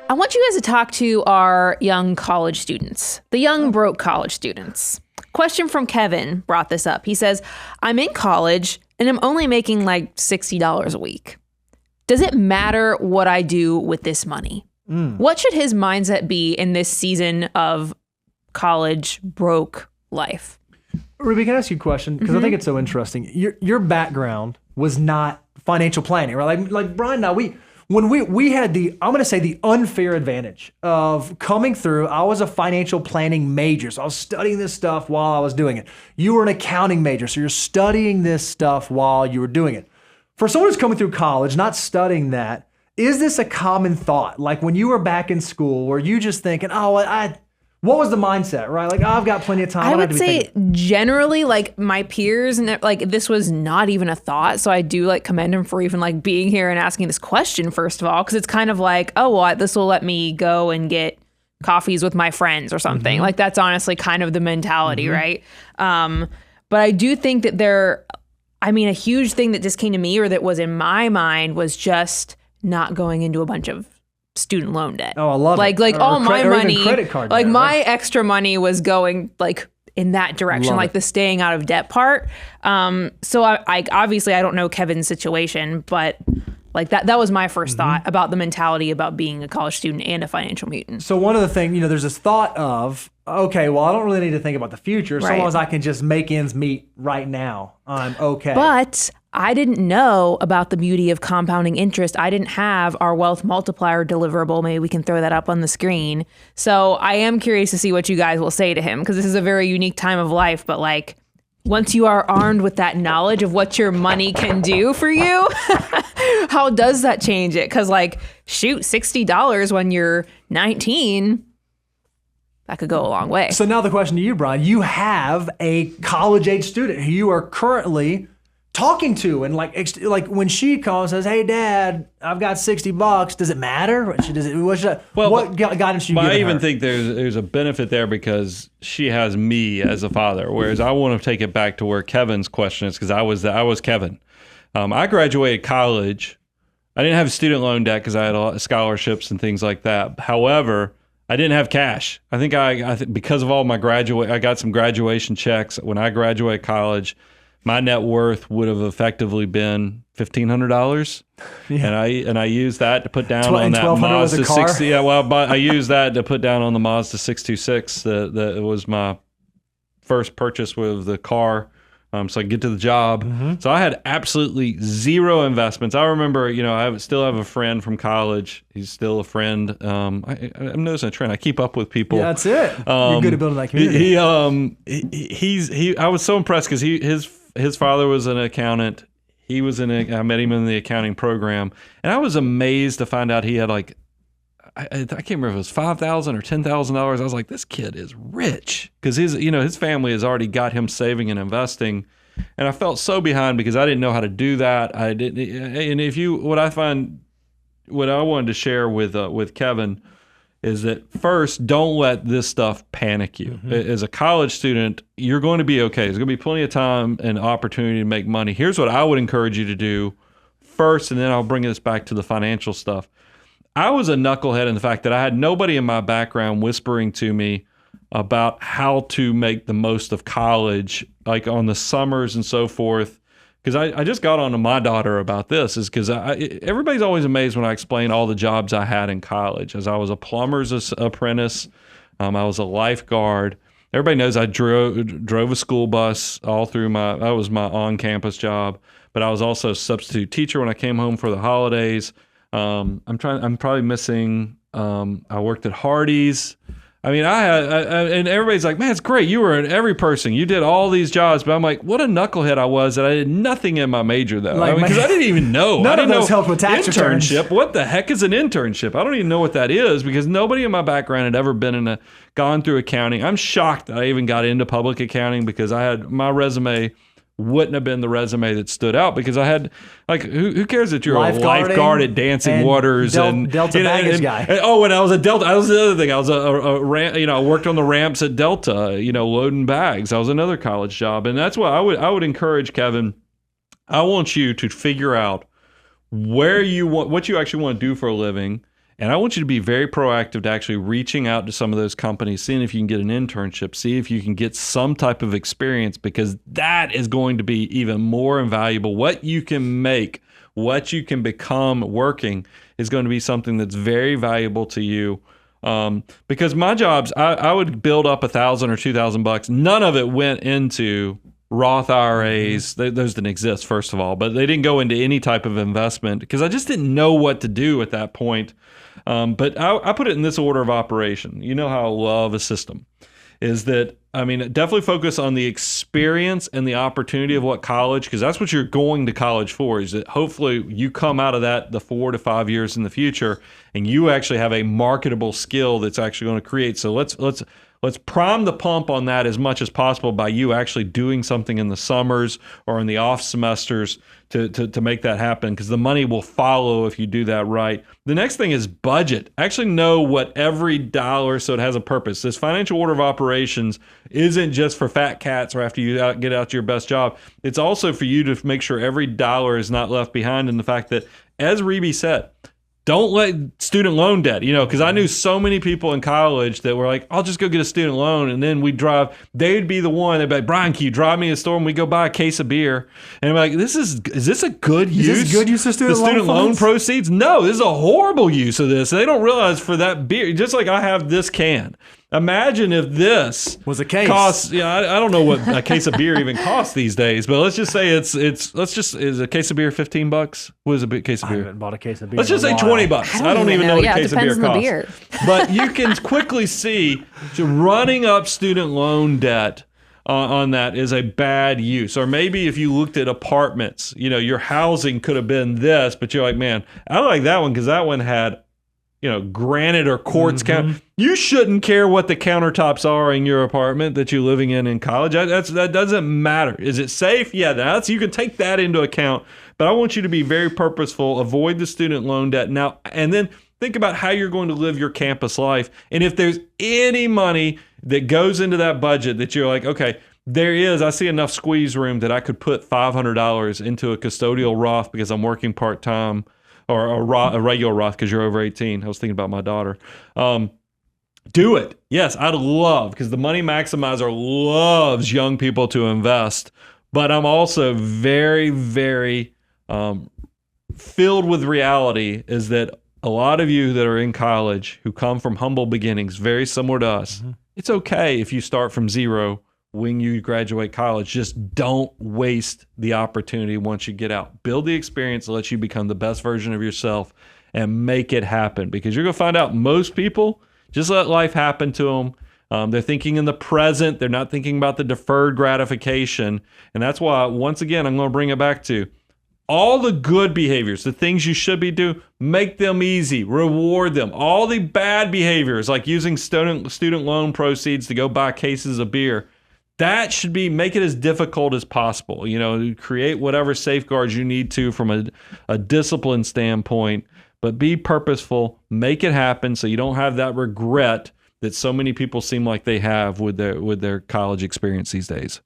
I want you guys to talk to our young college students, the young broke college students. Question from Kevin brought this up. He says, I'm in college and I'm only making like $60 a week. Does it matter what I do with this money? What should his mindset be in this season of college broke life? Ruby, can I ask you a question? Because I think it's so interesting. Your background was not financial planning, right? Like Brian and I, we had I'm going to say the unfair advantage of coming through. I was a financial planning major, so I was studying this stuff while I was doing it. You were an accounting major, so you're studying this stuff while you were doing it. For someone who's coming through college, not studying that, is this a common thought? Like when you were back in school, were you just thinking, what was the mindset, right? Like, I've got plenty of time. I would say generally, like my peers, and like this was not even a thought. So I do like commend him for even like being here and asking this question, first of all, because it's kind of like, this will let me go and get coffees with my friends or something. Like that's honestly kind of the mentality, right? But I do think that a huge thing that just came to me or that was in my mind was just not going into a bunch of student loan debt. Oh, I love it. Like all my money, credit card like debt, my extra money was going like in that direction, like the staying out of debt part. So I obviously I don't know Kevin's situation, but like that was my first thought about the mentality about being a college student and a financial mutant. So one of the things, there's this thought of, okay, well, I don't really need to think about the future. So long as I can just make ends meet right now, I'm okay. But I didn't know about the beauty of compounding interest. I didn't have our wealth multiplier deliverable. Maybe we can throw that up on the screen. So I am curious to see what you guys will say to him, because this is a very unique time of life. But like, once you are armed with that knowledge of what your money can do for you, how does that change it? Because like, shoot, $60 when you're 19, that could go a long way. So now the question to you, Brian, you have a college-age student who you are currently talking to, and like when she calls and says, "Hey, Dad, I've got $60. Does it matter? What guidance should you give her? I even think there's a benefit there because she has me as a father, whereas I want to take it back to where Kevin's question is, because I was Kevin. I graduated college. I didn't have student loan debt because I had a lot of scholarships and things like that. However, I didn't have cash. I think because of all my I got some graduation checks when I graduated college. My net worth would have effectively been $1,500, and I used that to put down on that Mazda 60. Yeah, well, I used that to put down on the Mazda 626. That was my first purchase with the car, so I could get to the job. So I had absolutely zero investments. I remember, I still have a friend from college. He's still a friend. I'm noticing a trend. I keep up with people. Yeah, that's it. You're good at building that community. I was so impressed because his father was an accountant. I met him in the accounting program, and I was amazed to find out he had like, I can't remember if it was $5,000 or $10,000. I was like, this kid is rich, because his family has already got him saving and investing, and I felt so behind because I didn't know how to do that. I didn't, and what I wanted to share with Kevin is that first, don't let this stuff panic you. As a college student, you're going to be okay. There's going to be plenty of time and opportunity to make money. Here's what I would encourage you to do first, and then I'll bring this back to the financial stuff. I was a knucklehead in the fact that I had nobody in my background whispering to me about how to make the most of college, like on the summers and so forth. Because I just got on to my daughter about this, is because everybody's always amazed when I explain all the jobs I had in college. As I was a plumber's apprentice, I was a lifeguard. Everybody knows I drove a school bus all through that was my on-campus job. But I was also a substitute teacher when I came home for the holidays. I'm probably missing, I worked at Hardee's. I mean, and everybody's like, man, it's great. You were an every person. You did all these jobs. But I'm like, what a knucklehead I was that I did nothing in my major, though. Because I didn't even know. None of those helped with tax returns. Internship. What the heck is an internship? I don't even know what that is, because nobody in my background had ever gone through accounting. I'm shocked that I even got into public accounting, because I had my resume wouldn't have been the resume that stood out, because I had, like, who cares that you're a lifeguard at Dancing Waters and Delta baggage guy. When I was at Delta, that was the other thing. I was I worked on the ramps at Delta, loading bags. That was another college job, and that's what I would encourage, Kevin. I want you to figure out what you actually want to do for a living, And I want you to be very proactive to actually reaching out to some of those companies, seeing if you can get an internship, see if you can get some type of experience, because that is going to be even more invaluable. What you can make, what you can become working is going to be something that's very valuable to you. Because my jobs, I would build up $1,000 or $2,000. None of it went into Roth IRAs. Those didn't exist, first of all, but they didn't go into any type of investment because I just didn't know what to do at that point. But I put it in this order of operation. You know how I love a system. Is that, I mean, definitely focus on the experience and the opportunity of what college, because that's what you're going to college for, is that hopefully you come out of that the 4 to 5 years in the future and you actually have a marketable skill that's actually going to create. So let's prime the pump on that as much as possible by you actually doing something in the summers or in the off semesters to make that happen, because the money will follow if you do that right. The next thing is budget. Actually know what every dollar, so it has a purpose. This financial order of operations isn't just for fat cats or after you get out to your best job. It's also for you to make sure every dollar is not left behind, in the fact that, as Reby said, don't let student loan debt, because I knew so many people in college that were like, I'll just go get a student loan. And then we'd drive, they'd be the one, they'd be like, Brian, can you drive me to the store? And we go buy a case of beer. And I'm like, is this a good use? Is this good use of student loan proceeds? No, this is a horrible use of this. They don't realize for that beer, just like I have this can. Imagine if this was a case. Costs, I don't know what a case of beer even costs these days, but let's just say is a case of beer $15? What is a case of beer? I haven't bought a case of beer. Let's just say $20. I don't even know what a case of beer costs. Beer. But you can quickly see running up student loan debt on that is a bad use. Or maybe if you looked at apartments, your housing could have been this, but you're like, man, I like that one because that one had granite or quartz count. You shouldn't care what the countertops are in your apartment that you're living in college. That doesn't matter. Is it safe? Yeah, you can take that into account. But I want you to be very purposeful. Avoid the student loan debt now, and then think about how you're going to live your campus life. And if there's any money that goes into that budget that you're like, okay, I see enough squeeze room that I could put $500 into a custodial Roth because I'm working part-time, or a regular Roth because you're over 18. I was thinking about my daughter. Do it. Yes, I'd love, because the Money Maximizer loves young people to invest. But I'm also very, very filled with reality, is that a lot of you that are in college who come from humble beginnings, very similar to us, it's okay if you start from zero when you graduate college. Just don't waste the opportunity once you get out. Build the experience that lets you become the best version of yourself and make it happen, because you're going to find out most people just let life happen to them. They're thinking in the present. They're not thinking about the deferred gratification. And that's why, once again, I'm going to bring it back to all the good behaviors, the things you should be doing, make them easy, reward them. All the bad behaviors, like using student loan proceeds to go buy cases of beer, that should be, make it as difficult as possible. Create whatever safeguards you need to from a discipline standpoint, but be purposeful, make it happen so you don't have that regret that so many people seem like they have with their college experience these days.